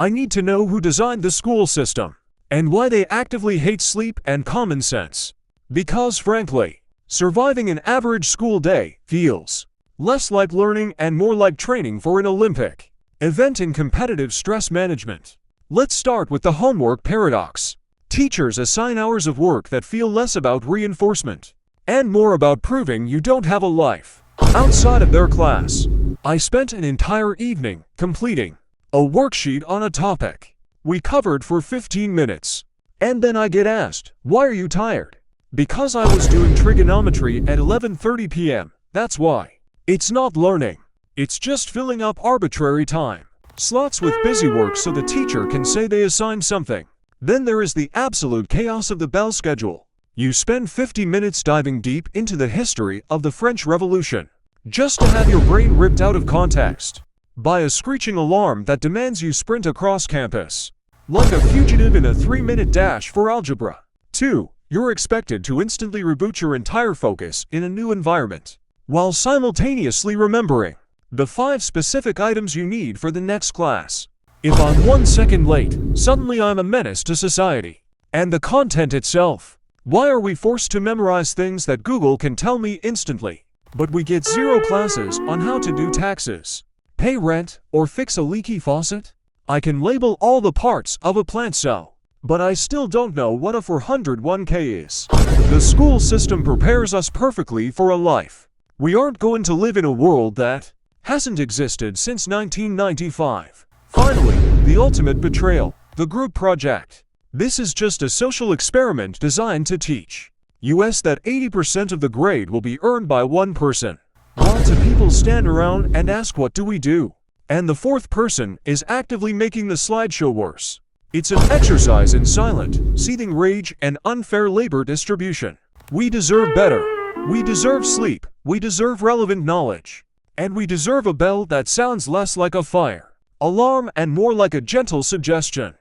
I need to know who designed the school system and why they actively hate sleep and common sense. Because frankly, surviving an average school day feels less like learning and more like training for an Olympic event in competitive stress management. Let's start with the homework paradox. Teachers assign hours of work that feel less about reinforcement and more about proving you don't have a life outside of their class. I spent an entire evening completing a worksheet on a topic we covered for 15 minutes. And then I get asked, "Why are you tired?" Because I was doing trigonometry at 11:30 p.m. That's why. It's not learning. It's just filling up arbitrary time slots with busy work so the teacher can say they assigned something. Then there is the absolute chaos of the bell schedule. You spend 50 minutes diving deep into the history of the French Revolution, just to have your brain ripped out of context by a screeching alarm that demands you sprint across campus like a fugitive in a 3-minute dash for algebra. 2. You're expected to instantly reboot your entire focus in a new environment, while simultaneously remembering the 5 specific items you need for the next class. If I'm 1 second late, suddenly I'm a menace to society. And the content itself. Why are we forced to memorize things that Google can tell me instantly? But we get 0 classes on how to do taxes, pay rent, or fix a leaky faucet? I can label all the parts of a plant cell, but I still don't know what a 401k is. The school system prepares us perfectly for a life we aren't going to live in a world that hasn't existed since 1995. Finally, the ultimate betrayal, the group project. This is just a social experiment designed to teach us that 80% of the grade will be earned by one person, while 2 people stand around and ask, "What do we do?" And the 4th person is actively making the slideshow worse. It's an exercise in silent, seething rage and unfair labor distribution. We deserve better. We deserve sleep. We deserve relevant knowledge. And we deserve a bell that sounds less like a fire alarm and more like a gentle suggestion.